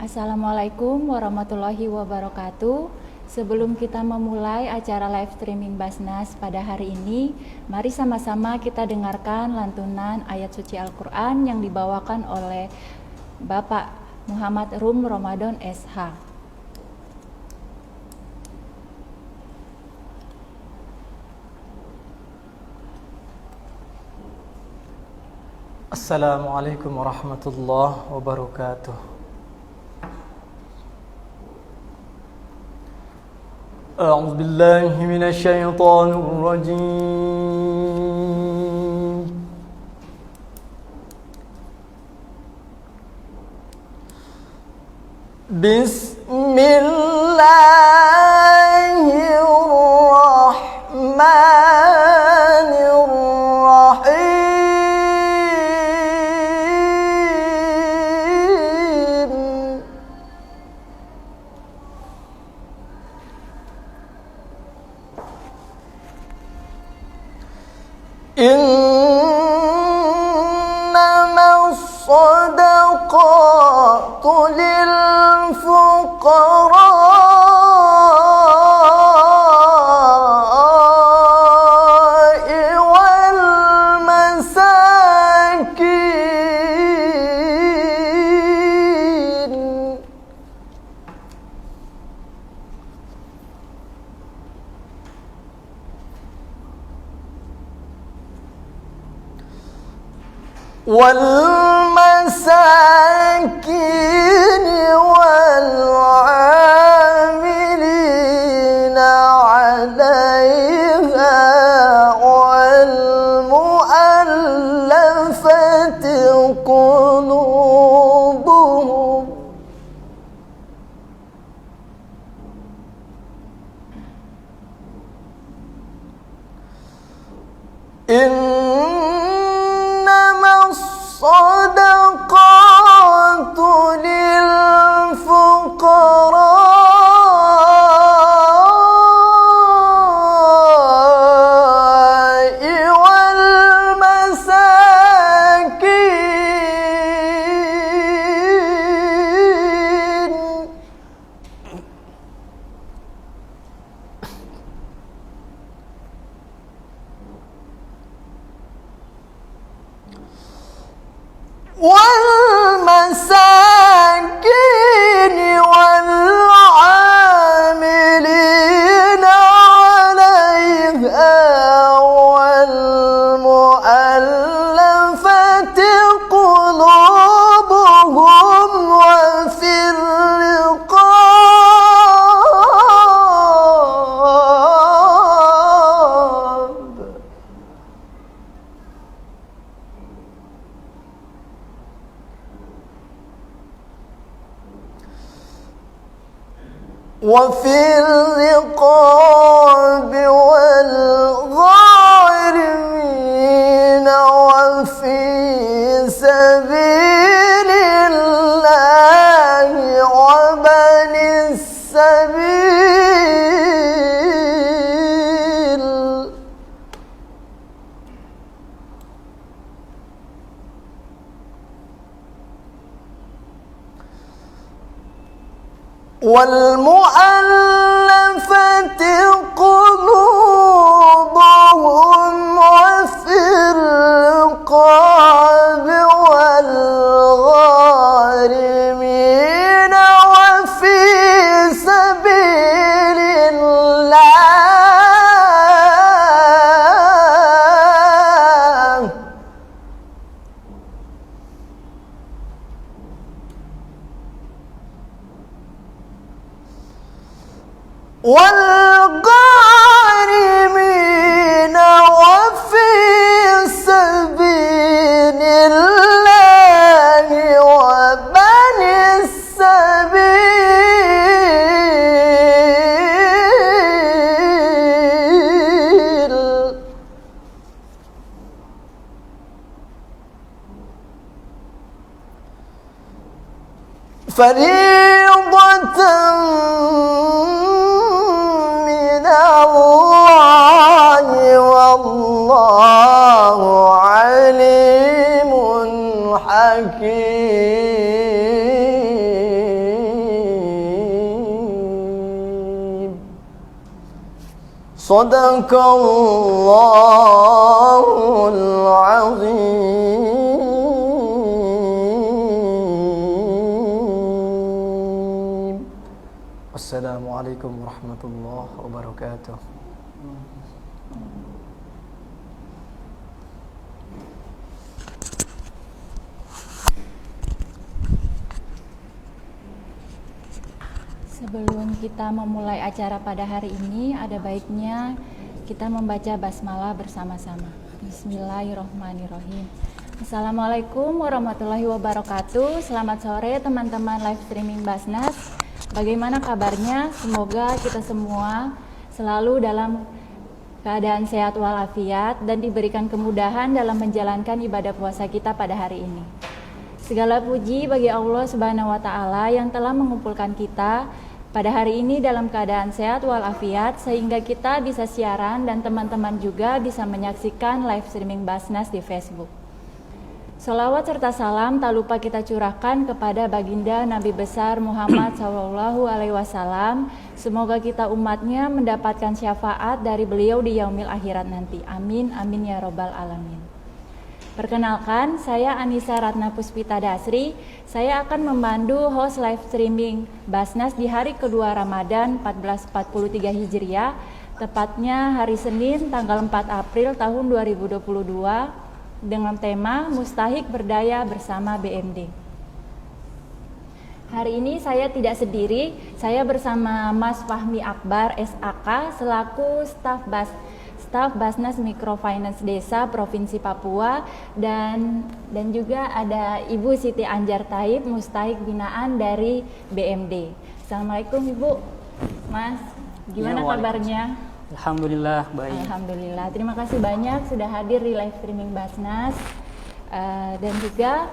Assalamualaikum warahmatullahi wabarakatuh. Sebelum kita memulai acara live streaming Basnas pada hari ini, mari sama-sama kita dengarkan lantunan ayat suci Al-Quran yang dibawakan oleh Bapak Muhammad Rum Ramadan SH. Assalamualaikum warahmatullahi wabarakatuh. A'udzu billahi minasyaitonir rajim. Bismillahirrahmanirrahim. إنما الصدقات للفقراء والمساكين والعاملين عليها والمؤلفة قلوبهم إنما الصدقات للفقراء والمساكين والعاملين عليها والمؤلفة قلوبهم وفي الرقاب والغارمين وفي سبيل الله وابن السبيل والمؤلفة قلوبهم وفي الرقاب والغارمين وفي سبيل الله والغارمين وفي سبيل الله وابن السبيل فريضة من الله والله عليم حكيم. صدق الله العظيم. السلام عليكم ورحمة الله وبركاته. Sebelum kita memulai acara pada hari ini, ada baiknya kita membaca basmalah bersama-sama. Bismillahirrahmanirrahim. Assalamualaikum warahmatullahi wabarakatuh. Selamat sore teman-teman live streaming Basnas. Bagaimana kabarnya? Semoga kita semua selalu dalam keadaan sehat walafiat dan diberikan kemudahan dalam menjalankan ibadah puasa kita pada hari ini. Segala puji bagi Allah Subhanahu wa taala yang telah mengumpulkan kita pada hari ini dalam keadaan sehat walafiat sehingga kita bisa siaran dan teman-teman juga bisa menyaksikan live streaming Basnas di Facebook. Sholawat serta salam tak lupa kita curahkan kepada baginda Nabi besar Muhammad SAW. Semoga kita umatnya mendapatkan syafaat dari beliau di yaumil akhirat nanti. Amin, amin ya robbal alamin. Perkenalkan, saya Anissa Ratna Puspita Dasri. Saya akan memandu host live streaming Basnas di hari kedua Ramadan 1443 Hijriah, tepatnya hari Senin tanggal 4 April tahun 2022 dengan tema Mustahik Berdaya bersama BMD. Hari ini saya tidak sendiri, saya bersama Mas Fahmi Akbar SAK selaku staf Basnas Microfinance Desa Provinsi Papua dan juga ada Ibu Siti Anjar Taib Mustahik Binaan dari BMD. Assalamualaikum Ibu. Mas, gimana kabarnya? Alhamdulillah baik. Alhamdulillah. Terima kasih banyak sudah hadir di live streaming Basnas. Dan juga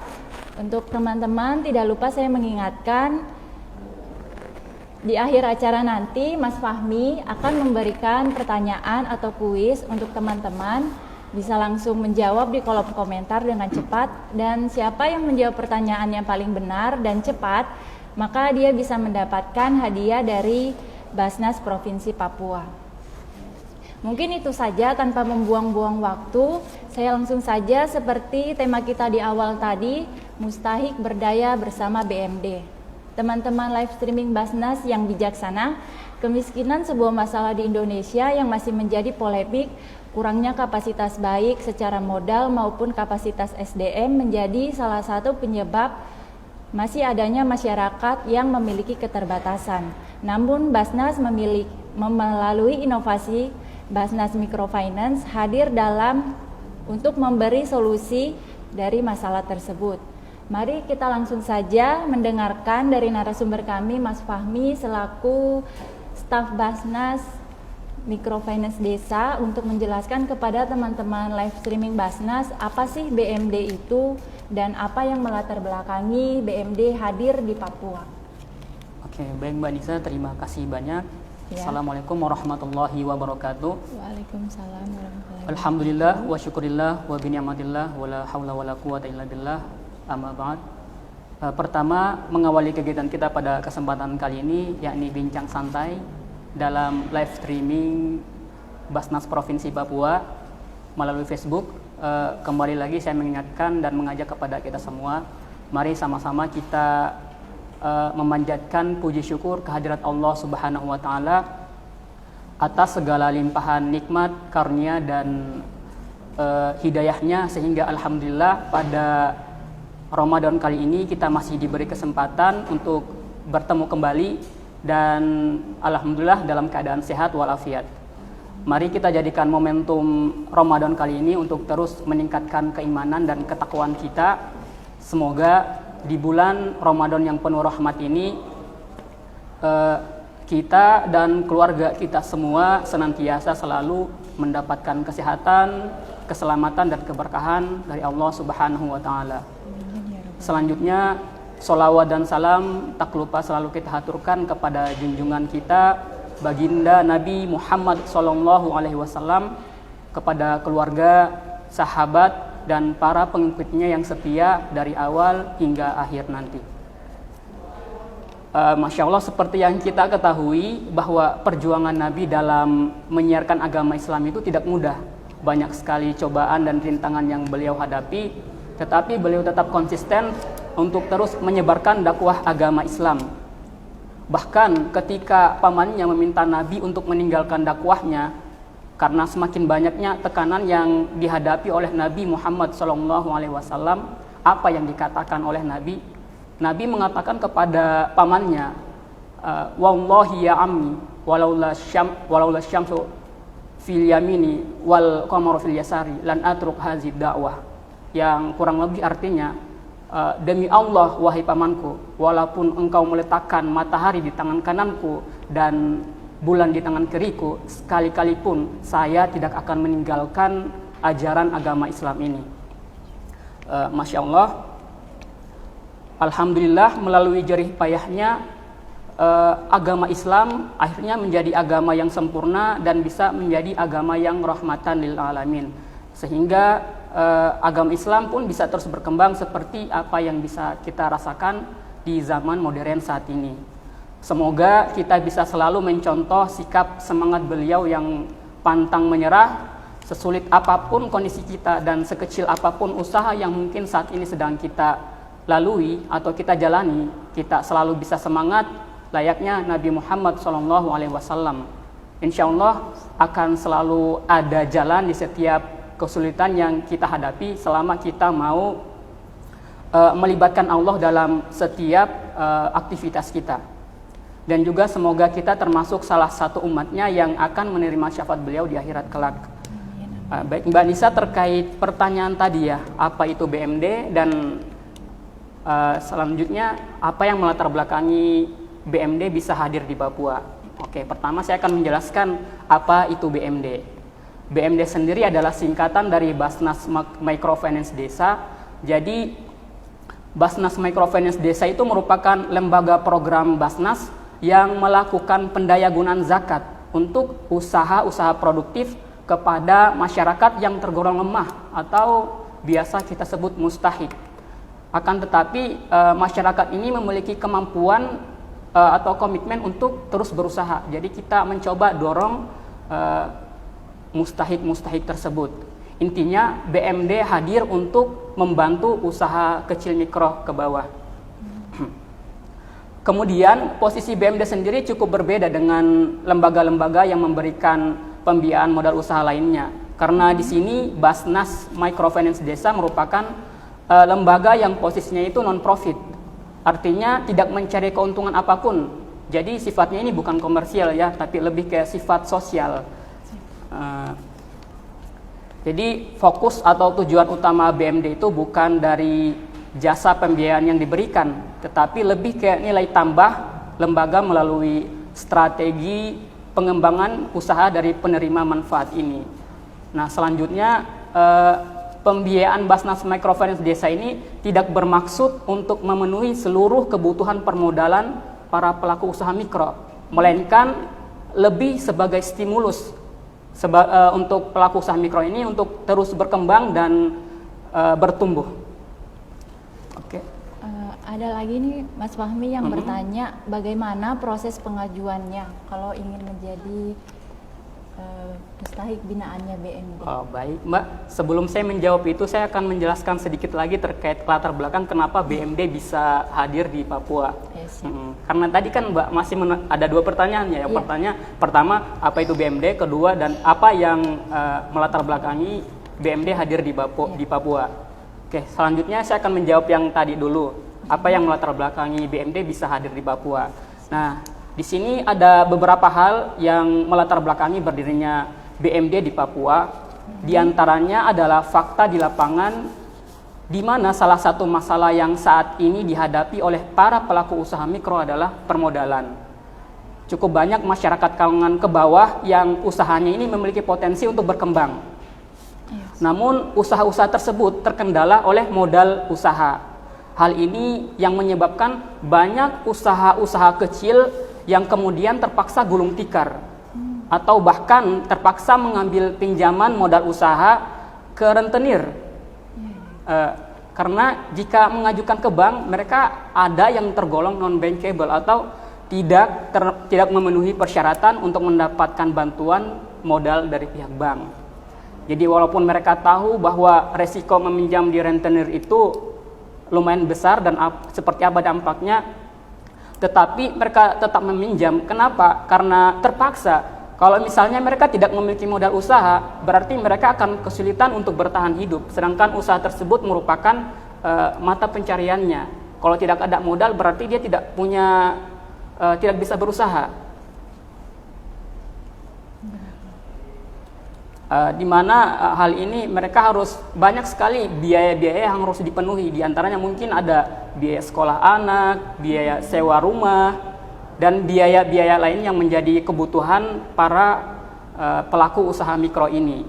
untuk teman-teman tidak lupa saya mengingatkan di akhir acara nanti Mas Fahmi akan memberikan pertanyaan atau kuis untuk teman-teman bisa langsung menjawab di kolom komentar dengan cepat, dan siapa yang menjawab pertanyaan yang paling benar dan cepat maka dia bisa mendapatkan hadiah dari Basnas Provinsi Papua. Mungkin itu saja tanpa membuang-buang waktu, saya langsung saja seperti tema kita di awal tadi, Mustahik Berdaya bersama BMD. Teman-teman live streaming Basnas yang bijaksana, kemiskinan sebuah masalah di Indonesia yang masih menjadi polemik. Kurangnya kapasitas baik secara modal maupun kapasitas SDM menjadi salah satu penyebab masih adanya masyarakat yang memiliki keterbatasan. Namun Basnas melalui inovasi Basnas Microfinance hadir untuk memberi solusi dari masalah tersebut. Mari kita langsung saja mendengarkan dari narasumber kami, Mas Fahmi selaku staf Basnas Microfinance Desa untuk menjelaskan kepada teman-teman live streaming Basnas apa sih BMD itu dan apa yang melatar belakangi BMD hadir di Papua. Oke, baik Mbak Nisa, terima kasih banyak. Ya. Assalamualaikum warahmatullahi wabarakatuh. Waalaikumsalam warahmatullahi wabarakatuh. Alhamdulillah wa syukurillah wa bini'matillah wa la hawla wa la quwata illa billah. Amma ba'd. Pertama, mengawali kegiatan kita pada kesempatan kali ini yakni bincang santai dalam live streaming Basnas Provinsi Papua melalui Facebook. Kembali lagi saya mengingatkan dan mengajak kepada kita semua, mari sama-sama kita memanjatkan puji syukur kehadirat Allah Subhanahu wa taala atas segala limpahan nikmat, karunia dan hidayahnya, sehingga alhamdulillah pada Ramadan kali ini kita masih diberi kesempatan untuk bertemu kembali dan alhamdulillah dalam keadaan sehat walafiat. Mari kita jadikan momentum Ramadan kali ini untuk terus meningkatkan keimanan dan ketakwaan kita. Semoga di bulan Ramadan yang penuh rahmat ini kita dan keluarga kita semua senantiasa selalu mendapatkan kesehatan, keselamatan dan keberkahan dari Allah Subhanahu wa taala. Selanjutnya, sholawat dan salam tak lupa selalu kita haturkan kepada junjungan kita baginda Nabi Muhammad SAW, kepada keluarga, sahabat dan para pengikutnya yang setia dari awal hingga akhir nanti. Masya Allah, seperti yang kita ketahui bahwa perjuangan Nabi dalam menyiarkan agama Islam itu tidak mudah. Banyak sekali cobaan dan rintangan yang beliau hadapi, tetapi beliau tetap konsisten untuk terus menyebarkan dakwah agama Islam. Bahkan ketika pamannya meminta Nabi untuk meninggalkan dakwahnya, karena semakin banyaknya tekanan yang dihadapi oleh Nabi Muhammad SAW, apa yang dikatakan oleh Nabi? Nabi mengatakan kepada pamannya, wallahi ya ammi, walaula syamsu fil yamini wal qamaru fil yasari lan atruk hazid dakwah. Yang kurang lebih artinya, demi Allah wahai pamanku, walaupun engkau meletakkan matahari di tangan kananku dan bulan di tangan kiriku, sekali-kali pun saya tidak akan meninggalkan ajaran agama Islam ini. Masya Allah, alhamdulillah melalui jerih payahnya agama Islam akhirnya menjadi agama yang sempurna dan bisa menjadi agama yang rahmatan lil alamin, sehingga agama Islam pun bisa terus berkembang seperti apa yang bisa kita rasakan di zaman modern saat ini. Semoga kita bisa selalu mencontoh sikap semangat beliau yang pantang menyerah, sesulit apapun kondisi kita dan sekecil apapun usaha yang mungkin saat ini sedang kita lalui atau kita jalani, kita selalu bisa semangat layaknya Nabi Muhammad SAW. Insya Allah akan selalu ada jalan di setiap kesulitan yang kita hadapi selama kita mau melibatkan Allah dalam setiap aktivitas kita. Dan juga semoga kita termasuk salah satu umatnya yang akan menerima syafaat beliau di akhirat kelak. Baik Mbak Nisa, terkait pertanyaan tadi ya, apa itu BMD dan selanjutnya apa yang melatar belakangi BMD bisa hadir di Papua. Oke, pertama saya akan menjelaskan apa itu BMD. BMD sendiri adalah singkatan dari Basnas Microfinance Desa. Jadi Basnas Microfinance Desa itu merupakan lembaga program Basnas yang melakukan pendayagunaan zakat untuk usaha-usaha produktif kepada masyarakat yang tergolong lemah atau biasa kita sebut mustahik. Akan tetapi masyarakat ini memiliki kemampuan atau komitmen untuk terus berusaha. Jadi kita mencoba dorong mustahik tersebut. Intinya BMD hadir untuk membantu usaha kecil mikro ke bawah. Kemudian posisi BMD sendiri cukup berbeda dengan lembaga-lembaga yang memberikan pembiayaan modal usaha lainnya. Karena di sini Basnas Microfinance Desa merupakan lembaga yang posisinya itu non-profit, artinya tidak mencari keuntungan apapun. Jadi sifatnya ini bukan komersial ya, tapi lebih ke sifat sosial. Jadi fokus atau tujuan utama BMD itu bukan dari jasa pembiayaan yang diberikan, tetapi lebih ke nilai tambah lembaga melalui strategi pengembangan usaha dari penerima manfaat ini. Nah selanjutnya pembiayaan Basnas Microfinance Desa ini tidak bermaksud untuk memenuhi seluruh kebutuhan permodalan para pelaku usaha mikro, melainkan lebih sebagai stimulus untuk pelaku usaha mikro ini untuk terus berkembang dan bertumbuh. Oke. Ada lagi nih Mas Fahmi yang bertanya bagaimana proses pengajuannya kalau ingin menjadi mustahik binaannya BMD. Oh, baik Mbak, sebelum saya menjawab itu saya akan menjelaskan sedikit lagi terkait latar belakang kenapa BMD bisa hadir di Papua. Yes. Karena tadi kan Mbak masih ada dua pertanyaan ya. Pertama apa itu BMD, kedua dan apa yang melatar belakangi BMD hadir di Papua. Oke, selanjutnya saya akan menjawab yang tadi dulu. Apa yang melatar belakangi BMD bisa hadir di Papua. Nah, di sini ada beberapa hal yang melatar belakangi berdirinya BMD di Papua. Di antaranya adalah fakta di lapangan di mana salah satu masalah yang saat ini dihadapi oleh para pelaku usaha mikro adalah permodalan. Cukup banyak masyarakat kalangan ke bawah yang usahanya ini memiliki potensi untuk berkembang. Namun usaha-usaha tersebut terkendala oleh modal usaha. Hal ini yang menyebabkan banyak usaha-usaha kecil yang kemudian terpaksa gulung tikar atau bahkan terpaksa mengambil pinjaman modal usaha ke rentenir. Karena jika mengajukan ke bank, mereka ada yang tergolong non-bankable atau tidak memenuhi persyaratan untuk mendapatkan bantuan modal dari pihak bank. Jadi walaupun mereka tahu bahwa resiko meminjam di rentenir itu lumayan besar dan seperti apa dampaknya, tetapi mereka tetap meminjam. Kenapa? Karena terpaksa. Kalau misalnya mereka tidak memiliki modal usaha, berarti mereka akan kesulitan untuk bertahan hidup. Sedangkan usaha tersebut merupakan mata pencariannya. Kalau tidak ada modal, berarti dia tidak bisa berusaha. Di mana hal ini mereka harus banyak sekali biaya-biaya yang harus dipenuhi. Di antaranya mungkin ada biaya sekolah anak, biaya sewa rumah, dan biaya-biaya lain yang menjadi kebutuhan para pelaku usaha mikro ini.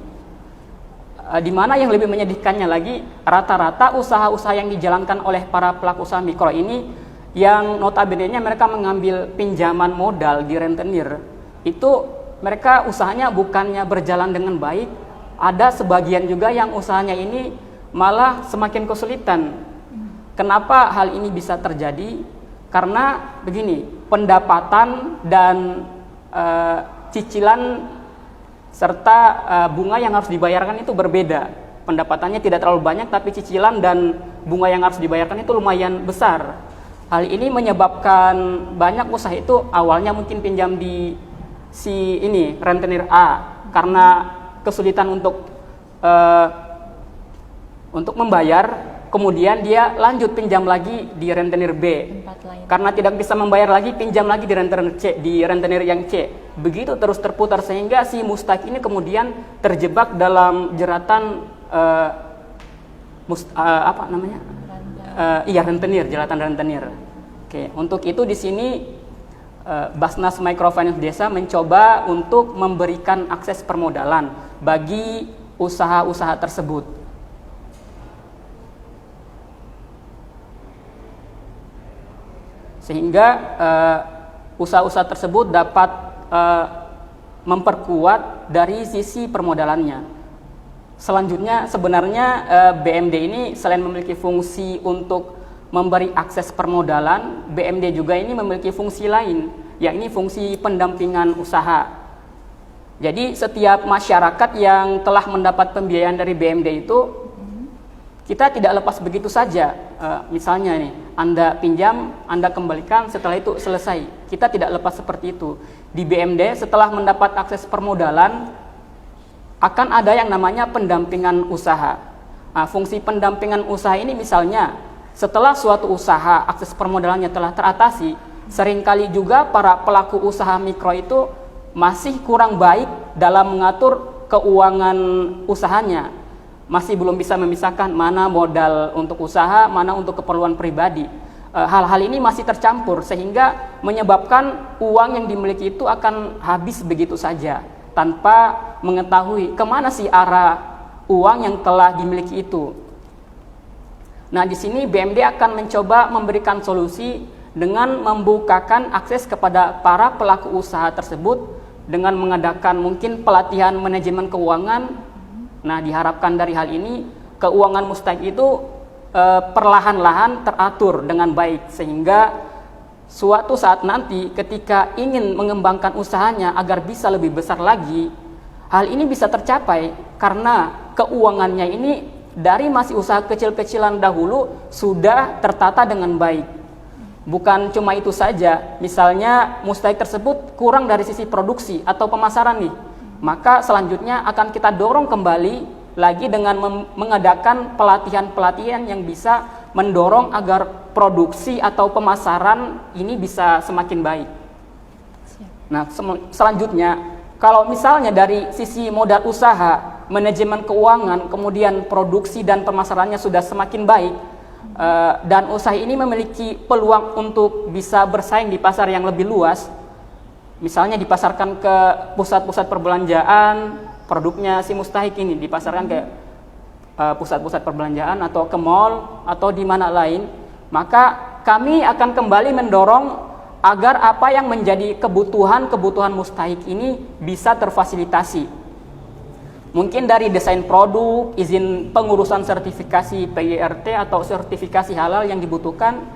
Di mana yang lebih menyedihkannya lagi, rata-rata usaha-usaha yang dijalankan oleh para pelaku usaha mikro ini yang notabene-nya mereka mengambil pinjaman modal di rentenir, itu mereka usahanya bukannya berjalan dengan baik, ada sebagian juga yang usahanya ini malah semakin kesulitan. Kenapa hal ini bisa terjadi? Karena begini, pendapatan dan cicilan serta bunga yang harus dibayarkan itu berbeda. Pendapatannya tidak terlalu banyak, tapi cicilan dan bunga yang harus dibayarkan itu lumayan besar. Hal ini menyebabkan banyak usaha itu awalnya mungkin pinjam di rentenir A karena kesulitan untuk membayar. Kemudian dia lanjut pinjam lagi di rentenir B. Karena tidak bisa membayar lagi, pinjam lagi di rentenir C, di rentenir yang C. Begitu terus terputar sehingga si mustahik ini kemudian terjebak dalam jeratan rentenir, jeratan rentenir. Oke, untuk itu di sini Basnas Microfinance Desa mencoba untuk memberikan akses permodalan bagi usaha-usaha tersebut. Sehingga usaha-usaha tersebut dapat memperkuat dari sisi permodalannya. Selanjutnya sebenarnya BMD ini selain memiliki fungsi untuk memberi akses permodalan, BMD juga ini memiliki fungsi lain, yakni fungsi pendampingan usaha. Jadi setiap masyarakat yang telah mendapat pembiayaan dari BMD itu, kita tidak lepas begitu saja. Misalnya nih, Anda pinjam, Anda kembalikan, setelah itu selesai. Kita tidak lepas seperti itu. Di BMD setelah mendapat akses permodalan, akan ada yang namanya pendampingan usaha. Fungsi pendampingan usaha ini misalnya, setelah suatu usaha akses permodalannya telah teratasi, seringkali juga para pelaku usaha mikro itu masih kurang baik dalam mengatur keuangan usahanya. Masih belum bisa memisahkan mana modal untuk usaha, mana untuk keperluan pribadi. Hal-hal ini masih tercampur sehingga menyebabkan uang yang dimiliki itu akan habis begitu saja tanpa mengetahui kemana sih arah uang yang telah dimiliki itu. Nah, di sini BMD akan mencoba memberikan solusi dengan membukakan akses kepada para pelaku usaha tersebut dengan mengadakan mungkin pelatihan manajemen keuangan. Nah, diharapkan dari hal ini keuangan mustahik itu perlahan-lahan teratur dengan baik sehingga suatu saat nanti ketika ingin mengembangkan usahanya agar bisa lebih besar lagi, hal ini bisa tercapai karena keuangannya ini dari masih usaha kecil-kecilan dahulu sudah tertata dengan baik. Bukan cuma itu saja, misalnya mustahik tersebut kurang dari sisi produksi atau pemasaran nih, maka selanjutnya akan kita dorong kembali lagi dengan mengadakan pelatihan-pelatihan yang bisa mendorong agar produksi atau pemasaran ini bisa semakin baik. Nah, selanjutnya kalau misalnya dari sisi modal usaha, manajemen keuangan, kemudian produksi dan pemasarannya sudah semakin baik, dan usaha ini memiliki peluang untuk bisa bersaing di pasar yang lebih luas, misalnya dipasarkan ke pusat-pusat perbelanjaan, produknya si mustahik ini dipasarkan ke pusat-pusat perbelanjaan atau ke mall atau di mana lain, maka kami akan kembali mendorong agar apa yang menjadi kebutuhan mustahik ini bisa terfasilitasi. Mungkin dari desain produk, izin pengurusan sertifikasi PYRT atau sertifikasi halal yang dibutuhkan,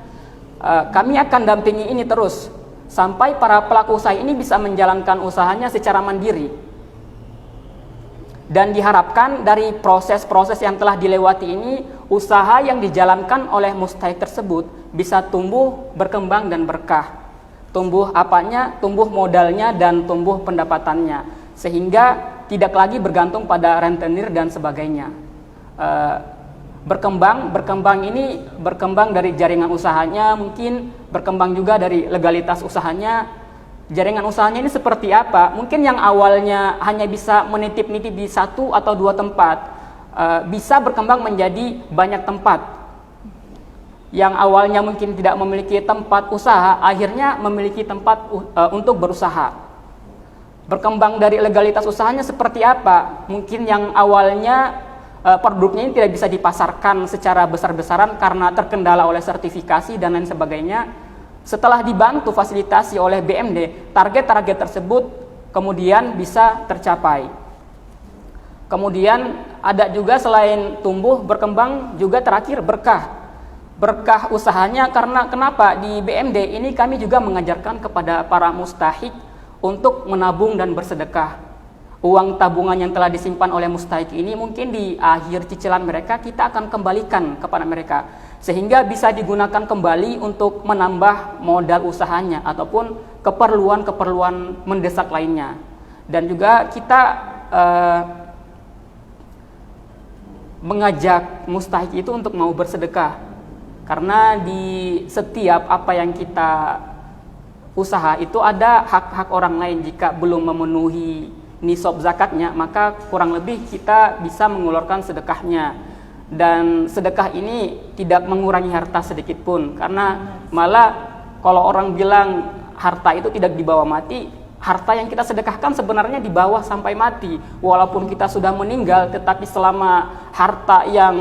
kami akan dampingi ini terus sampai para pelaku usaha ini bisa menjalankan usahanya secara mandiri. Dan diharapkan dari proses-proses yang telah dilewati ini, usaha yang dijalankan oleh mustahik tersebut bisa tumbuh, berkembang dan berkah. Tumbuh apanya? Tumbuh modalnya dan tumbuh pendapatannya, sehingga tidak lagi bergantung pada rentenir dan sebagainya. Berkembang ini berkembang dari jaringan usahanya, mungkin berkembang juga dari legalitas usahanya. Jaringan usahanya ini seperti apa? Mungkin yang awalnya hanya bisa menitip-nitip di 1 atau 2 tempat, bisa berkembang menjadi banyak tempat. Yang awalnya mungkin tidak memiliki tempat usaha, akhirnya memiliki tempat untuk berusaha. Berkembang dari legalitas usahanya seperti apa? Mungkin yang awalnya produknya ini tidak bisa dipasarkan secara besar-besaran karena terkendala oleh sertifikasi dan lain sebagainya. Setelah dibantu fasilitasi oleh BMD, target-target tersebut kemudian bisa tercapai. Kemudian ada juga selain tumbuh, berkembang, juga terakhir berkah. Berkah usahanya karena kenapa? Di BMD ini kami juga mengajarkan kepada para mustahik untuk menabung dan bersedekah. Uang tabungan yang telah disimpan oleh mustahik ini mungkin di akhir cicilan mereka kita akan kembalikan kepada mereka, sehingga bisa digunakan kembali untuk menambah modal usahanya ataupun keperluan-keperluan mendesak lainnya. Dan juga kita mengajak mustahik itu untuk mau bersedekah, karena di setiap apa yang kita usaha itu ada hak-hak orang lain. Jika belum memenuhi nisab zakatnya, maka kurang lebih kita bisa mengeluarkan sedekahnya. Dan sedekah ini tidak mengurangi harta sedikit pun, karena malah kalau orang bilang harta itu tidak dibawa mati, harta yang kita sedekahkan sebenarnya dibawa sampai mati. Walaupun kita sudah meninggal, tetapi selama harta yang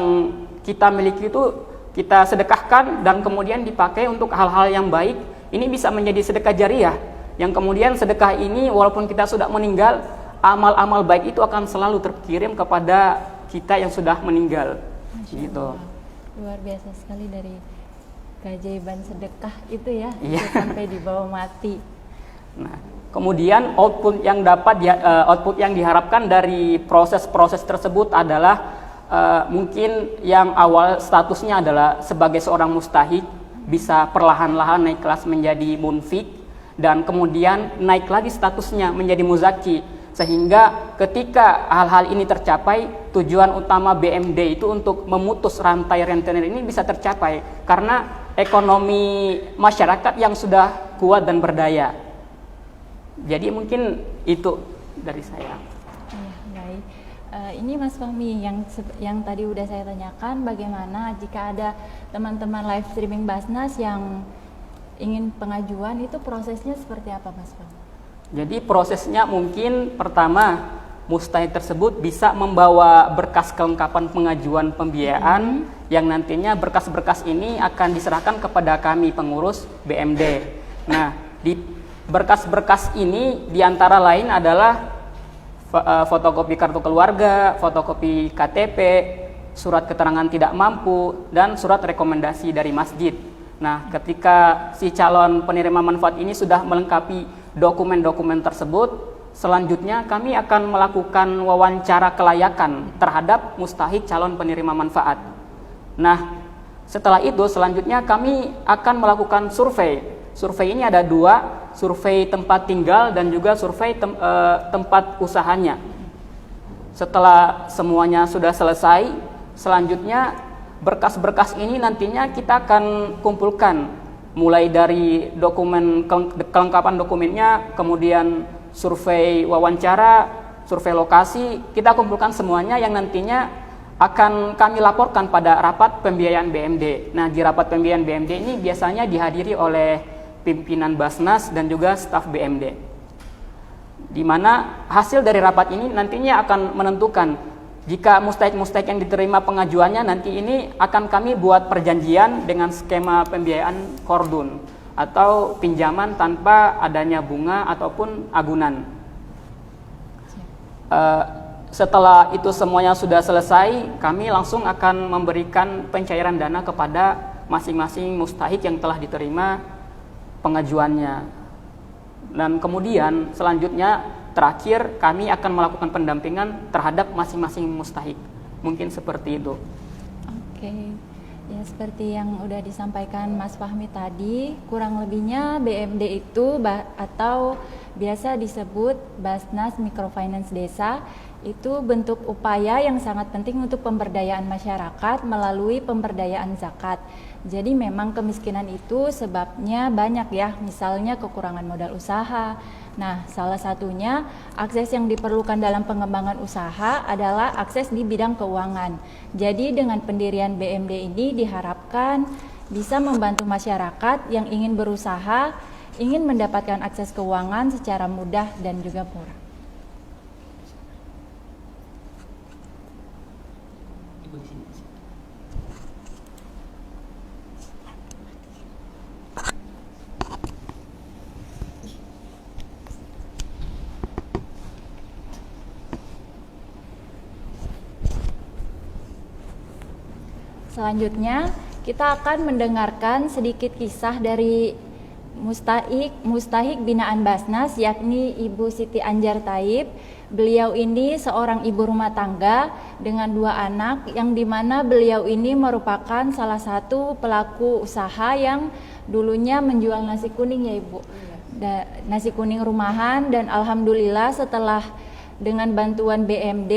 kita miliki itu kita sedekahkan dan kemudian dipakai untuk hal-hal yang baik, ini bisa menjadi sedekah jariah, yang kemudian sedekah ini walaupun kita sudah meninggal, amal-amal baik itu akan selalu terkirim kepada kita yang sudah meninggal. Gitu. Luar biasa sekali dari keajaiban sedekah itu ya, Iya. sampai dibawa mati. Nah, kemudian output yang diharapkan dari proses-proses tersebut adalah mungkin yang awal statusnya adalah sebagai seorang mustahik, bisa perlahan-lahan naik kelas menjadi munfik, dan kemudian naik lagi statusnya menjadi muzaki, sehingga ketika hal-hal ini tercapai, tujuan utama BMD itu untuk memutus rantai rentenir ini bisa tercapai karena ekonomi masyarakat yang sudah kuat dan berdaya. Jadi mungkin itu dari saya. Iya, baik. Ini Mas Fahmi yang tadi udah saya tanyakan, bagaimana jika ada teman-teman live streaming Basnas yang ingin pengajuan, itu prosesnya seperti apa Mas Fahmi? Jadi prosesnya mungkin pertama, mustahik tersebut bisa membawa berkas kelengkapan pengajuan pembiayaan yang nantinya berkas-berkas ini akan diserahkan kepada kami pengurus BMD. Nah, di berkas-berkas ini diantara lain adalah fotokopi kartu keluarga, fotokopi KTP, surat keterangan tidak mampu, dan surat rekomendasi dari masjid. Nah, ketika si calon penerima manfaat ini sudah melengkapi dokumen-dokumen tersebut, selanjutnya kami akan melakukan wawancara kelayakan terhadap mustahik calon penerima manfaat. Nah, setelah itu selanjutnya kami akan melakukan survei. Survei ini ada 2, survei tempat tinggal dan juga survei tempat usahanya. Setelah semuanya sudah selesai, selanjutnya berkas-berkas ini nantinya kita akan kumpulkan, mulai dari dokumen kelengkapan dokumennya, kemudian survei wawancara, survei lokasi, kita kumpulkan semuanya yang nantinya akan kami laporkan pada rapat pembiayaan BMD. Nah, di rapat pembiayaan BMD ini biasanya dihadiri oleh pimpinan Basnas dan juga staf BMD, di mana hasil dari rapat ini nantinya akan menentukan jika mustahik-mustahik yang diterima pengajuannya, nanti ini akan kami buat perjanjian dengan skema pembiayaan kordun atau pinjaman tanpa adanya bunga ataupun agunan. setelah itu semuanya sudah selesai, kami langsung akan memberikan pencairan dana kepada masing-masing mustahik yang telah diterima pengajuannya. Dan kemudian selanjutnya terakhir kami akan melakukan pendampingan terhadap masing-masing mustahik. Mungkin seperti itu. Oke. Ya, seperti yang udah disampaikan Mas Fahmi tadi, kurang lebihnya BMD itu atau biasa disebut Basnas Microfinance Desa, itu bentuk upaya yang sangat penting untuk pemberdayaan masyarakat melalui pemberdayaan zakat. Jadi memang kemiskinan itu sebabnya banyak ya, misalnya kekurangan modal usaha. Nah, salah satunya akses yang diperlukan dalam pengembangan usaha adalah akses di bidang keuangan. Jadi dengan pendirian BMD ini diharapkan bisa membantu masyarakat yang ingin berusaha, ingin mendapatkan akses keuangan secara mudah dan juga murah. Selanjutnya, kita akan mendengarkan sedikit kisah dari mustahik binaan Basnas, yakni Ibu Siti Anjar Taib. Beliau ini seorang ibu rumah tangga dengan 2 anak, yang dimana beliau ini merupakan salah satu pelaku usaha yang dulunya menjual nasi kuning ya Ibu. Nasi kuning rumahan, dan alhamdulillah setelah dengan bantuan BMD,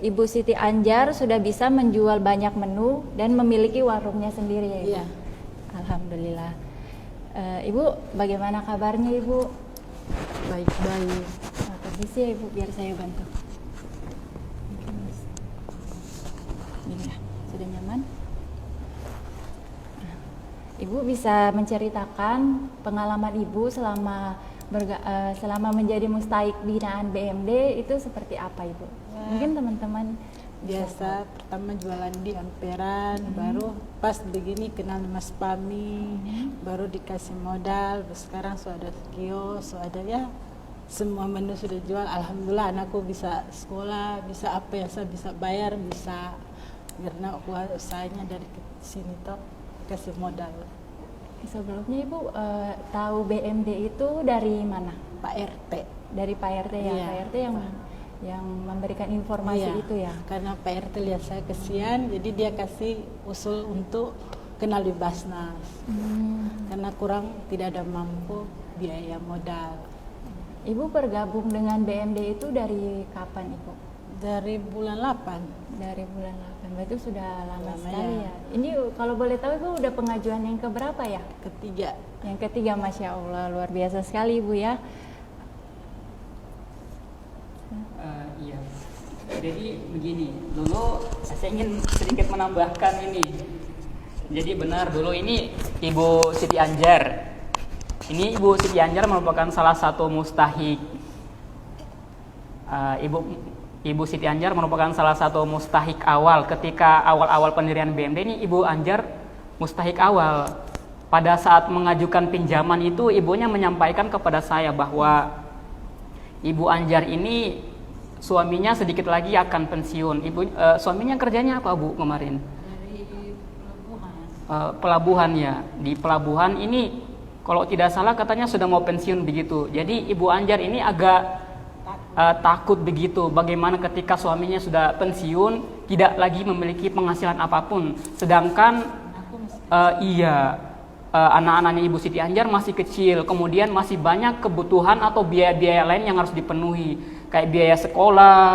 Ibu Siti Anjar sudah bisa menjual banyak menu dan memiliki warungnya sendiri ya Ibu. Iya. Alhamdulillah. Ibu, bagaimana kabarnya Ibu? Baik-baik. Permisi ya Ibu, biar saya bantu. Ini ya, sudah nyaman? Ibu bisa menceritakan pengalaman Ibu selama menjadi mustahik binaan BMD itu seperti apa Ibu? Mungkin teman-teman Biasa pertama jualan di amperan, baru pas begini kenal Mas Pami, baru dikasih modal, sekarang sudah ada kios, sudah ada ya semua menu sudah jual. Alhamdulillah anakku bisa sekolah, bisa apa yang saya bisa bayar, bisa karena usahanya dari sini toh kasih modal. Sebelumnya Ibu tahu BMD itu dari mana? Pak RT. Dari Pak RT ya, Iya, Pak RT yang memberikan informasi Iya, itu ya. karena Pak RT lihat saya kesian, jadi dia kasih usul untuk kenal di Basnas. Karena kurang tidak ada mampu biaya modal. Ibu bergabung dengan BMD itu dari kapan Ibu? Dari bulan 8. Dari bulan 8, berarti sudah lama Lama sekali ya. ya. Ini kalau boleh tahu Ibu udah pengajuan yang keberapa ya? Ketiga. Yang ketiga, Masya Allah, luar biasa sekali Ibu ya. Iya. Jadi begini, dulu saya ingin sedikit menambahkan ini. Jadi benar dulu ini Ibu Siti Anjar. Ini Ibu Siti Anjar merupakan salah satu mustahik. Ibu Siti Anjar merupakan salah satu mustahik awal ketika awal-awal pendirian BMD ini. Ibu Anjar mustahik awal. Pada saat mengajukan pinjaman itu ibunya menyampaikan kepada saya bahwa Ibu Anjar ini suaminya sedikit lagi akan pensiun. Suaminya kerjanya apa Bu kemarin? Dari pelabuhan. Pelabuhan ya. Di pelabuhan ini kalau tidak salah katanya sudah mau pensiun begitu. Jadi Ibu Anjar ini agak takut begitu. Bagaimana ketika suaminya sudah pensiun, tidak lagi memiliki penghasilan apapun. Sedangkan anak-anaknya Ibu Siti Anjar masih kecil. Kemudian masih banyak kebutuhan atau biaya-biaya lain yang harus dipenuhi. Kayak biaya sekolah,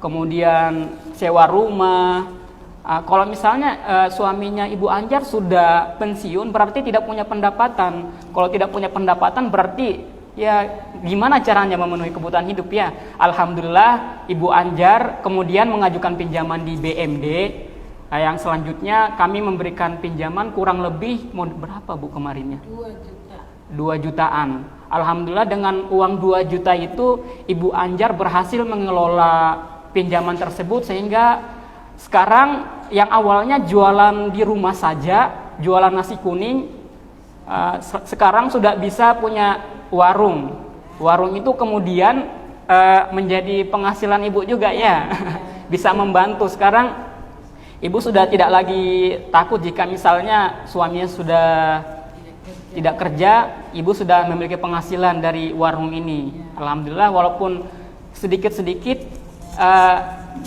kemudian sewa rumah. Kalau misalnya suaminya Ibu Anjar sudah pensiun, berarti tidak punya pendapatan. Kalau tidak punya pendapatan berarti ya gimana caranya memenuhi kebutuhan hidup ya. Alhamdulillah Ibu Anjar kemudian mengajukan pinjaman di BMD. Yang selanjutnya kami memberikan pinjaman kurang lebih berapa Bu kemarinnya? 2 juta. 2 jutaan. Alhamdulillah dengan uang 2 juta itu Ibu Anjar berhasil mengelola pinjaman tersebut sehingga sekarang yang awalnya jualan di rumah saja, jualan nasi kuning, sekarang sudah bisa punya warung. Warung itu kemudian menjadi penghasilan Ibu juga ya. bisa membantu. Sekarang ibu sudah tidak lagi takut jika misalnya suaminya sudah tidak kerja, ibu sudah memiliki penghasilan dari warung ini. Alhamdulillah, walaupun sedikit-sedikit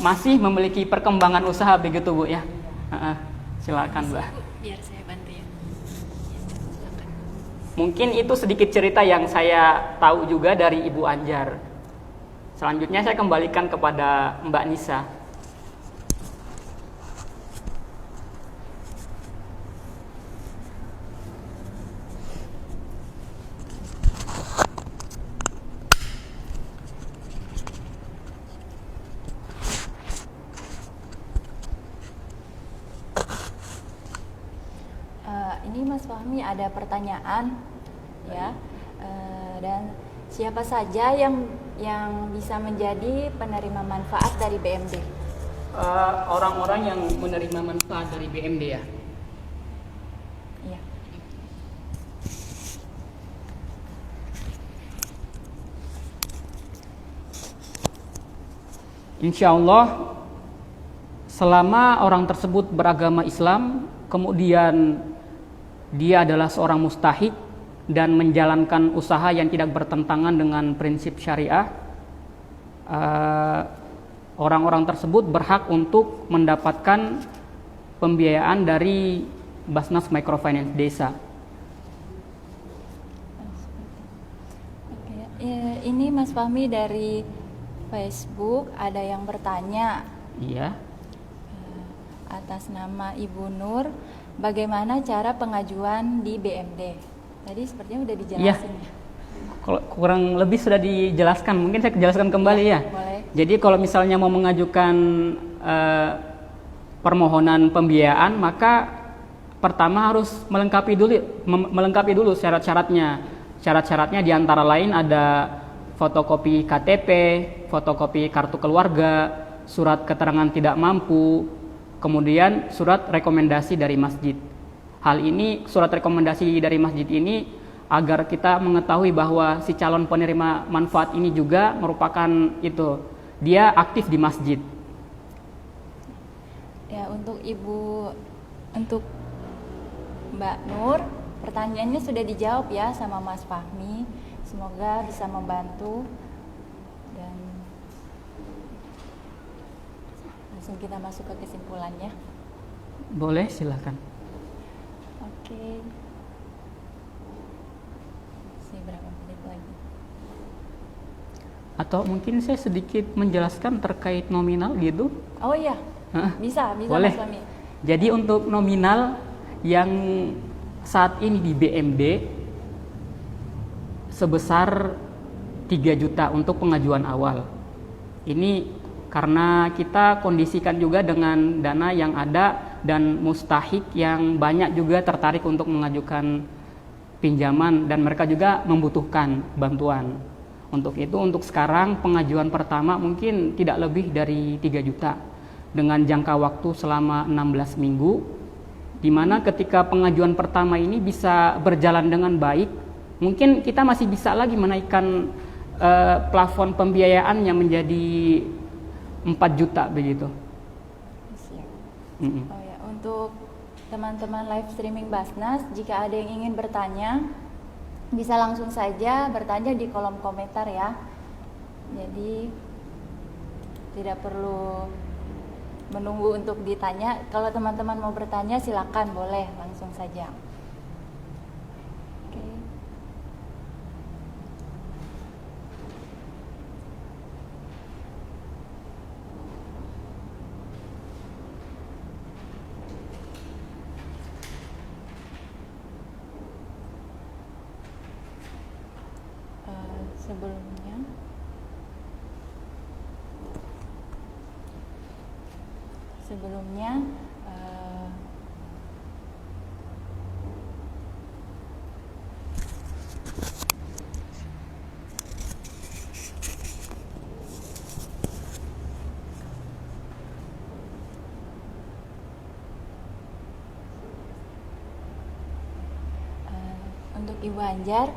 masih memiliki perkembangan usaha begitu Bu ya. Silakan Mbak. Biar saya bantu ya. Mungkin itu sedikit cerita yang saya tahu juga dari Ibu Anjar. Selanjutnya saya kembalikan kepada Mbak Nisa. Ini Mas Fahmi ada pertanyaan ya, dan siapa saja yang bisa menjadi penerima manfaat dari BMD? Orang-orang yang menerima manfaat dari BMD ya. Iya. Insya Allah, selama orang tersebut beragama Islam, kemudian dia adalah seorang mustahik dan menjalankan usaha yang tidak bertentangan dengan prinsip syariah, orang-orang tersebut berhak untuk mendapatkan pembiayaan dari Basnas Microfinance Desa. Oke. Ini Mas Fahmi dari Facebook ada yang bertanya. Iya. Atas nama Ibu Nur, bagaimana cara pengajuan di BMD? Tadi sepertinya udah dijelasin ya. Kalau kurang lebih sudah dijelaskan, mungkin saya jelaskan kembali ya. Boleh. Jadi kalau misalnya mau mengajukan permohonan pembiayaan, maka pertama harus melengkapi dulu syarat-syaratnya. Syarat-syaratnya diantara lain ada fotokopi KTP, fotokopi kartu keluarga, surat keterangan tidak mampu, kemudian surat rekomendasi dari masjid. Hal ini, surat rekomendasi dari masjid ini agar kita mengetahui bahwa si calon penerima manfaat ini juga merupakan dia aktif di masjid. Ya, untuk Mbak Nur, pertanyaannya sudah dijawab ya sama Mas Fahmi. Semoga bisa membantu dan langsung kita masuk ke kesimpulannya. Boleh, silakan. Oke. Masih berapa menit lagi? Atau mungkin saya sedikit menjelaskan terkait nominal gitu. Oh iya, bisa Boleh. Mas Fahmi. Jadi untuk nominal yang saat ini di BMD sebesar 3 juta untuk pengajuan awal. Ini karena kita kondisikan juga dengan dana yang ada dan mustahik yang banyak juga tertarik untuk mengajukan pinjaman dan mereka juga membutuhkan bantuan. Untuk itu, untuk sekarang pengajuan pertama mungkin tidak lebih dari 3 juta dengan jangka waktu selama 16 minggu, di mana ketika pengajuan pertama ini bisa berjalan dengan baik, mungkin kita masih bisa lagi menaikkan plafon pembiayaannya menjadi 4 juta begitu. Siap. Oh ya, untuk teman-teman live streaming Basnas, jika ada yang ingin bertanya, bisa langsung saja bertanya di kolom komentar ya. Jadi tidak perlu menunggu untuk ditanya. Kalau teman-teman mau bertanya, silakan, boleh langsung saja. Oke. Sebelumnya untuk Ibu Anjar,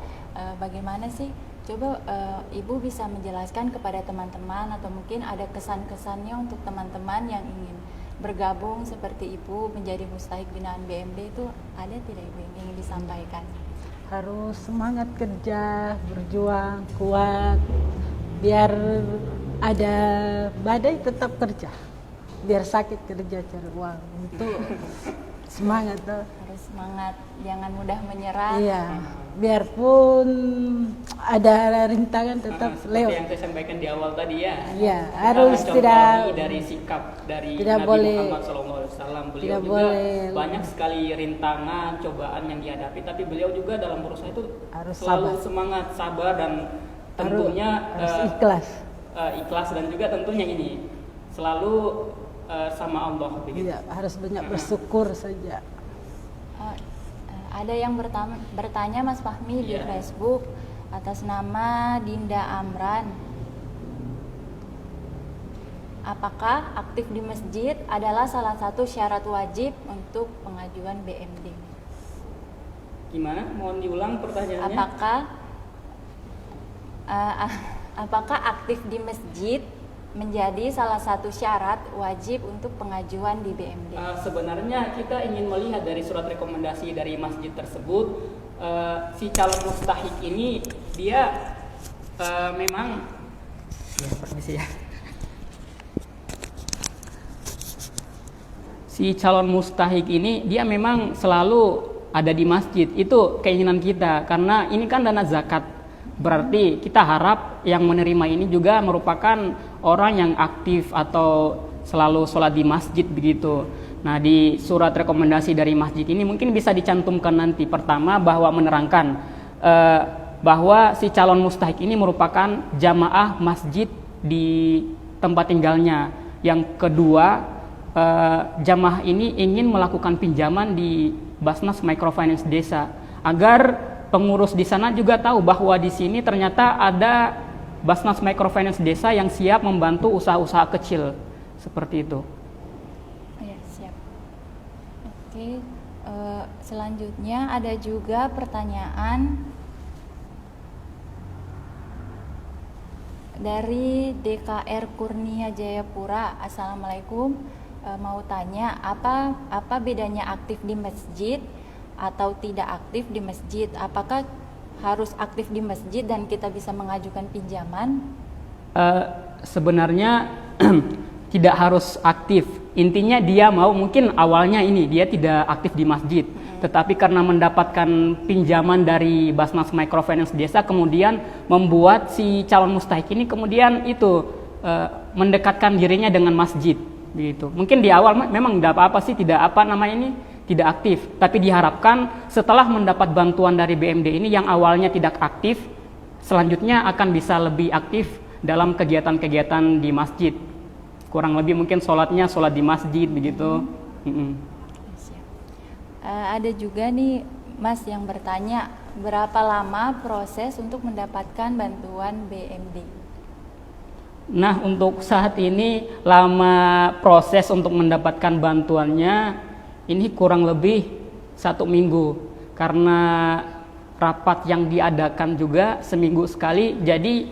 bagaimana sih Coba Ibu bisa menjelaskan kepada teman-teman atau mungkin ada kesan-kesannya untuk teman-teman yang ingin bergabung seperti Ibu menjadi mustahik binaan BMD itu ada tidak Ibu yang ingin disampaikan? Harus semangat kerja, berjuang, kuat, biar ada badai tetap kerja, biar sakit kerja cari uang. Itu semangat tuh. Harus semangat, jangan mudah menyerah. Iya, biarpun ada rintangan tetap Seperti lewat. yang saya sampaikan di awal tadi ya. Iya, Kita harus mencontohi tidak dari sikap dari tidak Nabi boleh- Muhammad SAW. Beliau tidak juga boleh- banyak sekali rintangan, cobaan yang dihadapi, tapi beliau juga dalam berusaha itu Harus selalu sabar. semangat, sabar dan tentunya harus ikhlas. ikhlas dan juga tentunya ini selalu sama Allah begitu. Iya, harus banyak bersyukur saja. Ada yang bertanya Mas Fahmi di Iya. Facebook atas nama Dinda Amran. Apakah aktif di masjid adalah salah satu syarat wajib untuk pengajuan BMD? Gimana? Mohon diulang pertanyaannya. Apakah aktif di masjid menjadi salah satu syarat wajib untuk pengajuan di BMD? Sebenarnya kita ingin melihat dari surat rekomendasi dari masjid tersebut, si calon mustahik ini dia memang ya permisi ya. Si calon mustahik ini dia memang selalu ada di masjid. Itu keinginan kita karena ini kan dana zakat. Berarti kita harap yang menerima ini juga merupakan orang yang aktif atau selalu sholat di masjid begitu. Nah, di surat rekomendasi dari masjid ini mungkin bisa dicantumkan nanti. Pertama, bahwa menerangkan bahwa si calon mustahik ini merupakan jamaah masjid di tempat tinggalnya. Yang kedua, jamaah ini ingin melakukan pinjaman di Basnas Microfinance Desa agar pengurus di sana juga tahu bahwa di sini ternyata ada Basnas Microfinance Desa yang siap membantu usaha-usaha kecil seperti itu. Ya, siap. Oke, selanjutnya ada juga pertanyaan dari DKR Kurnia Jayapura. Assalamualaikum. Mau tanya apa bedanya aktif di masjid atau tidak aktif di masjid? Apakah harus aktif di masjid dan kita bisa mengajukan pinjaman? Sebenarnya tidak harus aktif. Intinya dia mau, mungkin awalnya ini dia tidak aktif di masjid, tetapi karena mendapatkan pinjaman dari Basnas Microfinance Desa, kemudian membuat si calon mustahik ini kemudian itu mendekatkan dirinya dengan masjid, begitu. Mungkin di awal memang tidak apa-apa sih, tidak apa namanya ini, tidak aktif, tapi diharapkan setelah mendapat bantuan dari BMD ini yang awalnya tidak aktif, selanjutnya akan bisa lebih aktif dalam kegiatan-kegiatan di masjid. Kurang lebih mungkin sholat di masjid begitu. Siap. Ada juga nih Mas yang bertanya, berapa lama proses untuk mendapatkan bantuan BMD? Nah, untuk saat ini lama proses untuk mendapatkan bantuannya ini kurang lebih 1 minggu, karena rapat yang diadakan juga seminggu sekali, jadi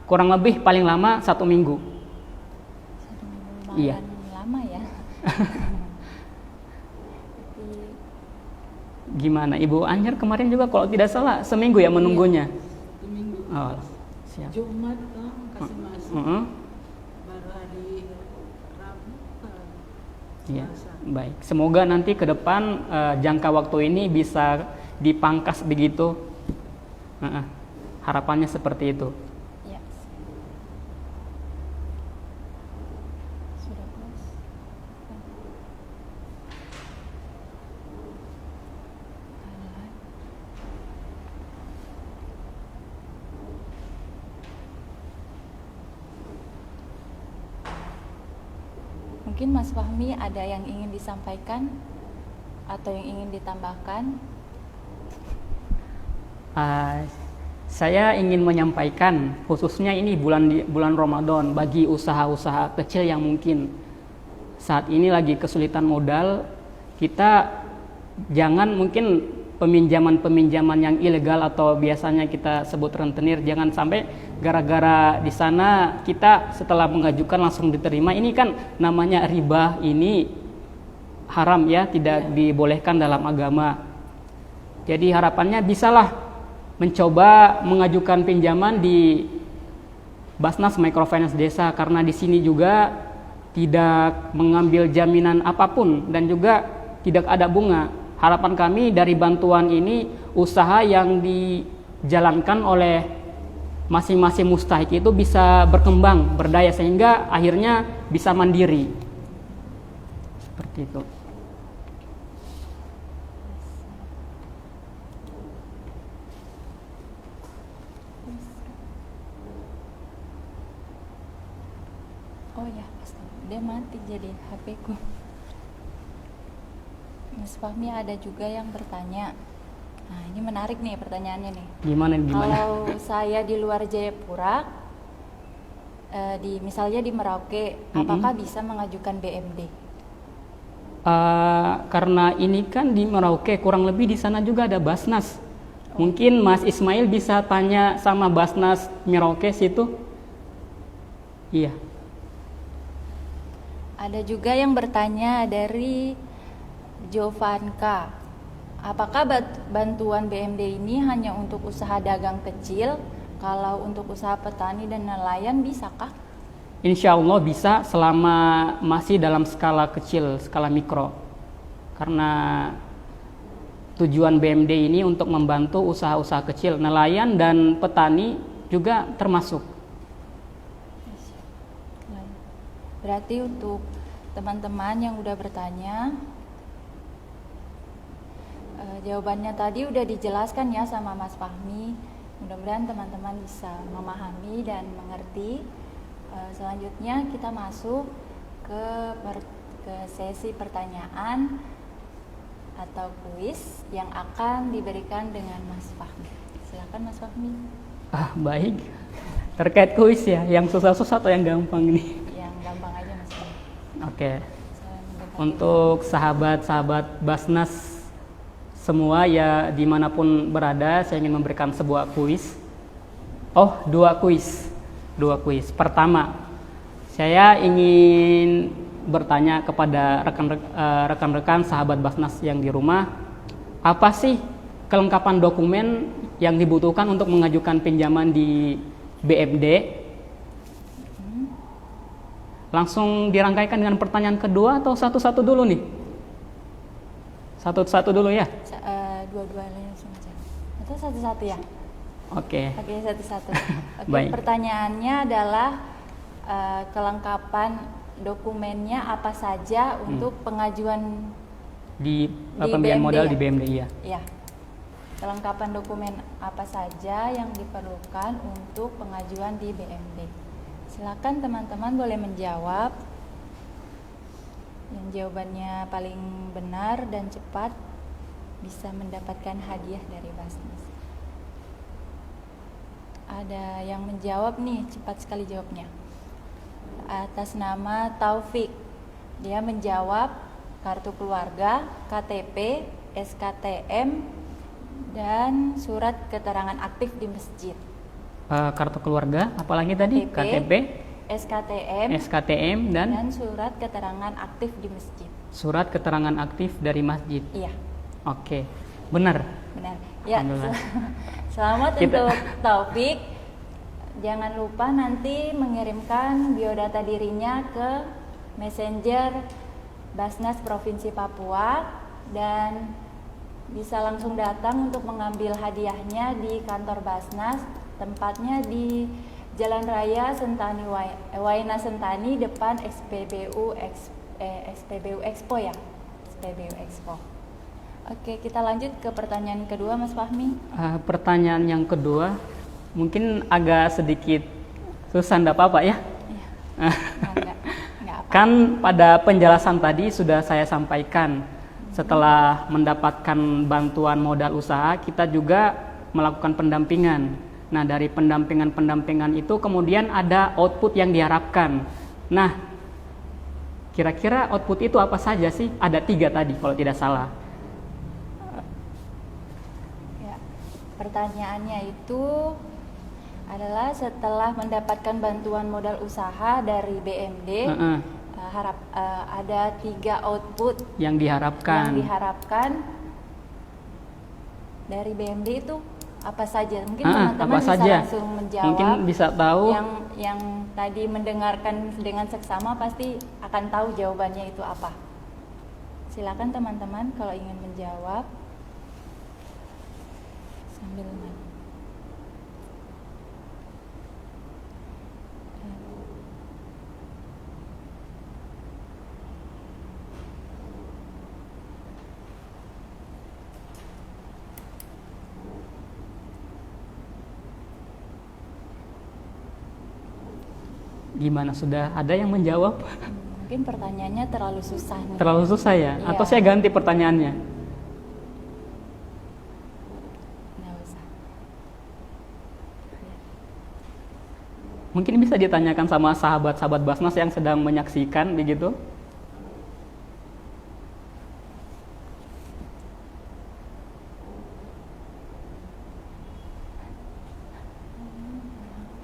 kurang lebih paling lama 1 minggu. 1 minggu lumayan Iya. lama ya. Gimana Ibu Anjar kemarin juga kalau tidak salah seminggu ya menunggunya. Seminggu. Oh, siap. Jumat toh kasih masuk. Baru hari Rabu. Iya, baik. Semoga nanti ke depan jangka waktu ini bisa dipangkas begitu. Harapannya seperti itu. Ya. Sudah close. Mungkin Mas Fahmi ada yang ingin disampaikan atau yang ingin ditambahkan? Saya ingin menyampaikan khususnya ini bulan Ramadan bagi usaha-usaha kecil yang mungkin saat ini lagi kesulitan modal, kita jangan mungkin peminjaman-peminjaman yang ilegal atau biasanya kita sebut rentenir. Jangan sampai gara-gara di sana kita setelah mengajukan langsung diterima. Ini kan namanya riba, ini haram ya, tidak dibolehkan dalam agama. Jadi harapannya bisalah mencoba mengajukan pinjaman di Basnas Microfinance Desa, karena di sini juga tidak mengambil jaminan apapun dan juga tidak ada bunga. Harapan kami dari bantuan ini, usaha yang dijalankan oleh masing-masing mustahik itu bisa berkembang, berdaya, sehingga akhirnya bisa mandiri. Seperti itu. Oh ya, dia mati jadi HP ku. Mas Fahmi, ada juga yang bertanya. Nah, ini menarik nih pertanyaannya nih. Gimana? Kalau saya di luar Jayapura, misalnya di Merauke, apakah bisa mengajukan BMD? Karena ini kan di Merauke, kurang lebih di sana juga ada Basnas. Mungkin Mas Ismail bisa tanya sama Basnas Merauke situ. Iya. Ada juga yang bertanya dari Jovanka, apakah bantuan BMD ini hanya untuk usaha dagang kecil? Kalau untuk usaha petani dan nelayan bisakah? Insya Allah bisa, selama masih dalam skala kecil, skala mikro. Karena tujuan BMD ini untuk membantu usaha-usaha kecil, nelayan dan petani juga termasuk. Berarti untuk teman-teman yang udah bertanya, jawabannya tadi udah dijelaskan ya sama Mas Fahmi. Mudah-mudahan teman-teman bisa memahami dan mengerti. Selanjutnya kita masuk ke sesi pertanyaan atau kuis yang akan diberikan dengan Mas Fahmi. Silakan Mas Fahmi. Baik. Terkait kuis ya, yang susah-susah atau yang gampang nih? Yang gampang aja Mas Fahmi. Oke. Untuk sahabat-sahabat Basnas semua ya dimanapun berada, saya ingin memberikan sebuah kuis. Dua kuis. Pertama, saya ingin bertanya kepada rekan-rekan sahabat Basnas yang di rumah, apa sih kelengkapan dokumen yang dibutuhkan untuk mengajukan pinjaman di BMD? Langsung dirangkaikan dengan pertanyaan kedua atau satu-satu dulu nih? Satu-satu dulu ya? Dua-duanya langsung aja. Atau satu-satu ya? Oke. Oke, satu-satu. Oke, Baik. pertanyaannya adalah kelengkapan dokumennya apa saja untuk pengajuan Di pemberian BMD modal ya? di BMD ya. Ya. Kelengkapan dokumen apa saja yang diperlukan untuk pengajuan di BMD? Silakan teman-teman boleh menjawab. Yang jawabannya paling benar dan cepat bisa mendapatkan hadiah dari Basnas. Ada yang menjawab nih, cepat sekali jawabnya. Atas nama Taufik, dia menjawab kartu keluarga, KTP, SKTM, dan surat keterangan aktif di masjid. Kartu keluarga, apalagi tadi? KTP, SKTM, dan surat keterangan aktif di masjid. surat keterangan aktif dari masjid. Iya, Oke, benar. benar. Ya, Alhamdulillah. selamat untuk Taufik. Jangan lupa nanti mengirimkan biodata dirinya ke Messenger Basnas Provinsi Papua dan bisa langsung datang untuk mengambil hadiahnya di kantor Basnas, tempatnya di Jalan Raya Sentani Waina Sentani depan SPBU Expo ya, SPBU Expo. Oke, kita lanjut ke pertanyaan kedua, Mas Fahmi. Pertanyaan yang kedua mungkin agak sedikit susah, enggak apa-apa ya? Iya. Enggak apa. Kan pada penjelasan tadi sudah saya sampaikan, setelah mendapatkan bantuan modal usaha, kita juga melakukan pendampingan. Nah, dari pendampingan itu kemudian ada output yang diharapkan. Nah, kira-kira output itu apa saja sih? Ada 3 tadi kalau tidak salah. Pertanyaannya itu adalah setelah mendapatkan bantuan modal usaha dari BMD, ada 3 output yang diharapkan. Dari BMD itu apa saja? Mungkin teman-teman bisa saja? langsung menjawab. Mungkin bisa tahu. Yang tadi mendengarkan dengan seksama pasti akan tahu jawabannya itu apa. Silakan teman-teman kalau ingin menjawab sambil Gimana, sudah ada yang menjawab? mungkin pertanyaannya terlalu susah nih. Terlalu susah ya? Iya. Atau saya ganti pertanyaannya? Nggak usah. Mungkin bisa ditanyakan sama sahabat-sahabat Basnas yang sedang menyaksikan begitu.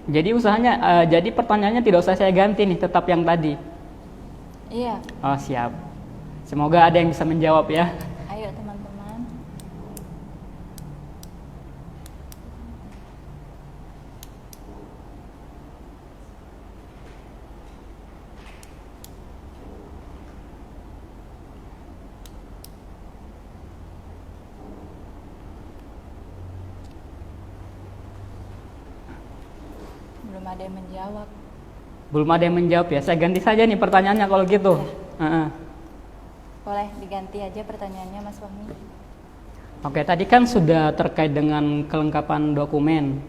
Jadi usahanya, jadi pertanyaannya tidak usah saya ganti nih, tetap yang tadi. Iya. Oh siap. Semoga ada yang bisa menjawab ya. Ayo teman-teman. Belum ada yang menjawab. Belum ada yang menjawab ya. Saya ganti saja nih pertanyaannya kalau gitu. Boleh diganti aja pertanyaannya Mas Fahmi. Oke, tadi kan sudah terkait dengan kelengkapan dokumen.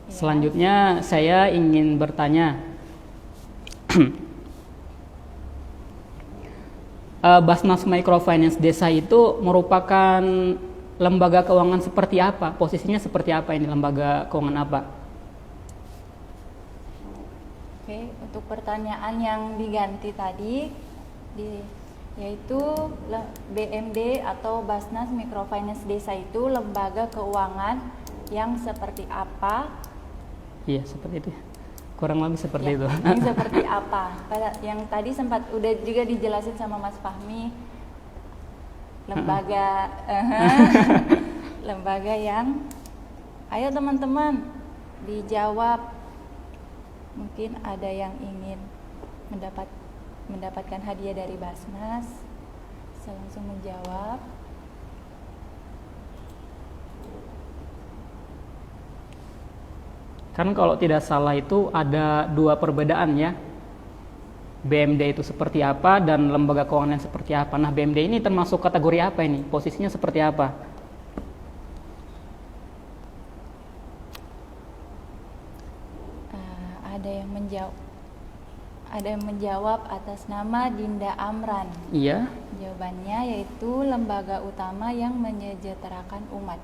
Ya. Selanjutnya saya ingin bertanya, Basnas Microfinance Desa itu merupakan lembaga keuangan seperti apa? Posisinya seperti apa ini, lembaga keuangan apa? Oke, untuk pertanyaan yang diganti tadi yaitu BMD atau Basnas Microfinance Desa itu lembaga keuangan yang seperti apa? Iya, seperti itu. Kurang lebih seperti Ya, itu. yang seperti apa? Yang tadi sempat udah juga dijelasin sama Mas Fahmi. Lembaga lembaga yang, ayo teman-teman dijawab. Mungkin ada yang ingin mendapatkan hadiah dari Basnas. Bisa langsung menjawab. Kan kalau tidak salah itu ada 2 perbedaan ya. BMD itu seperti apa dan lembaga keuangan yang seperti apa. Nah, BMD ini termasuk kategori apa ini? Posisinya seperti apa? Ada yang menjawab atas nama Dinda Amran. Iya. Jawabannya yaitu lembaga utama yang menyejahterakan umat.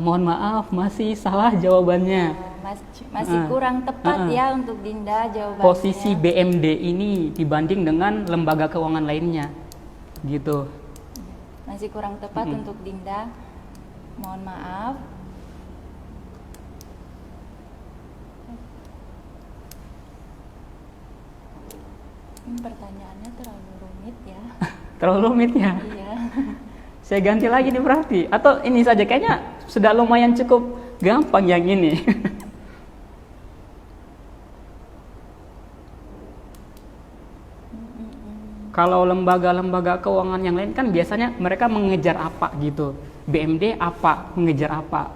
Mohon maaf, masih salah jawabannya. Masih kurang tepat ya untuk Dinda jawabannya. Posisi BMD ini dibanding dengan lembaga keuangan lainnya, gitu. Masih kurang tepat untuk Dinda. Mohon maaf. Pertanyaannya terlalu rumit ya. Terlalu rumit ya? Iya. Saya ganti lagi nih berarti. Atau ini saja, kayaknya sudah lumayan cukup gampang yang ini. Kalau lembaga-lembaga keuangan yang lain kan biasanya mereka mengejar apa gitu. BMD apa, mengejar apa.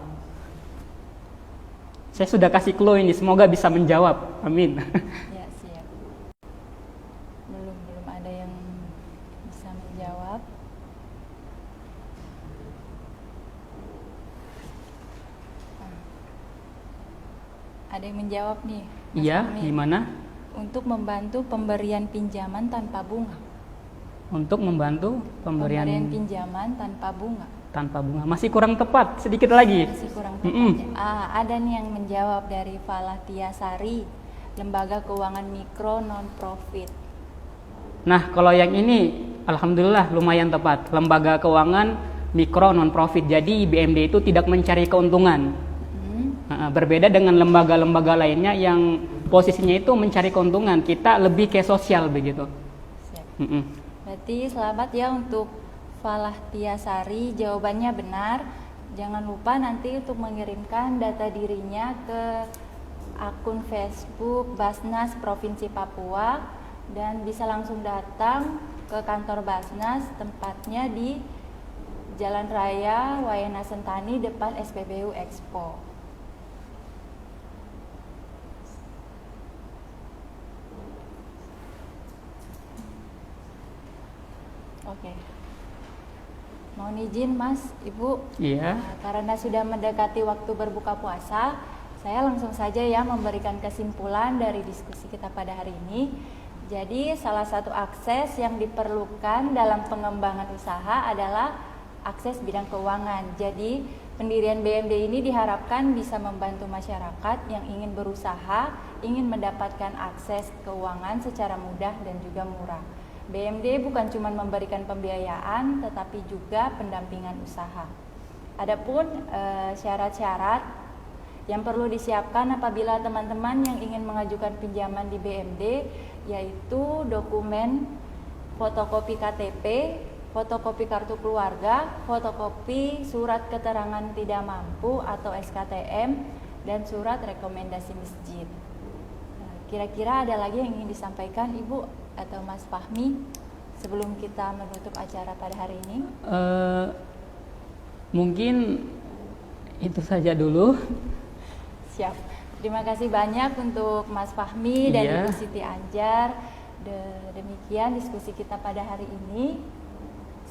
Saya sudah kasih clue ini, semoga bisa menjawab. Amin. Ya, siap. Belum ada yang bisa menjawab. Ada yang menjawab nih. Mas Iya, Fahmi. gimana? Untuk membantu pemberian pinjaman tanpa bunga. Untuk membantu pemberian pinjaman tanpa bunga. tanpa bunga. Masih kurang tepat, sedikit lagi. Masih kurang tepat. Ada nih yang menjawab dari Falah Tiasari, lembaga keuangan mikro non profit. Nah, kalau yang ini alhamdulillah lumayan tepat. Lembaga keuangan mikro non profit. Jadi BMD itu tidak mencari keuntungan. Berbeda dengan lembaga-lembaga lainnya yang posisinya itu mencari keuntungan. Kita lebih ke sosial begitu. Siap. Berarti selamat ya untuk Falah Tiasari, jawabannya benar. Jangan lupa nanti untuk mengirimkan data dirinya ke akun Facebook Basnas Provinsi Papua dan bisa langsung datang ke kantor Basnas, tempatnya di Jalan Raya Wayana Sentani depan SPBU Expo. Oke. Mohon izin Mas, Ibu. Iya. Karena sudah mendekati waktu berbuka puasa, saya langsung saja ya memberikan kesimpulan dari diskusi kita pada hari ini. Jadi salah satu akses yang diperlukan dalam pengembangan usaha adalah akses bidang keuangan. Jadi pendirian BMD ini diharapkan bisa membantu masyarakat yang ingin berusaha, ingin mendapatkan akses keuangan secara mudah dan juga murah. BMD bukan cuma memberikan pembiayaan, tetapi juga pendampingan usaha. Adapun syarat-syarat yang perlu disiapkan apabila teman-teman yang ingin mengajukan pinjaman di BMD, yaitu dokumen fotokopi KTP, fotokopi kartu keluarga, fotokopi surat keterangan tidak mampu atau SKTM, dan surat rekomendasi masjid. Kira-kira ada lagi yang ingin disampaikan Ibu atau Mas Fahmi sebelum kita menutup acara pada hari ini? Mungkin itu saja dulu. Siap. Terima kasih banyak untuk Mas Fahmi dan Ibu Siti Anjar. Demikian diskusi kita pada hari ini.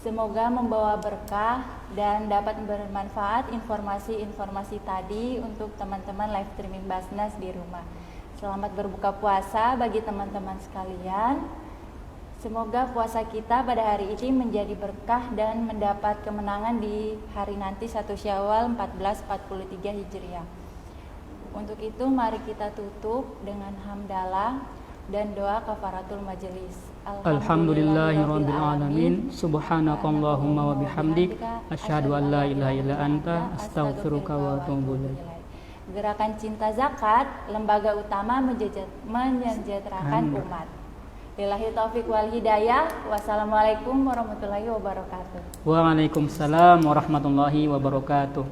Semoga membawa berkah dan dapat bermanfaat informasi-informasi tadi untuk teman-teman live streaming Basnas di rumah. Selamat berbuka puasa bagi teman-teman sekalian. Semoga puasa kita pada hari ini menjadi berkah dan mendapat kemenangan di hari nanti 1 Syawal 1443 Hijriah. Untuk itu mari kita tutup dengan hamdalah dan doa kafaratul majelis. Alhamdulillahirabbil alamin. Subhanakallahumma wa bihamdik asyhadu an la ilaha illa anta astaghfiruka wa atubu ilaik. Gerakan Cinta Zakat, lembaga utama menyejahterakan umat. Billahi taufik wal hidayah. Wassalamualaikum warahmatullahi wabarakatuh. Waalaikumsalam warahmatullahi wabarakatuh.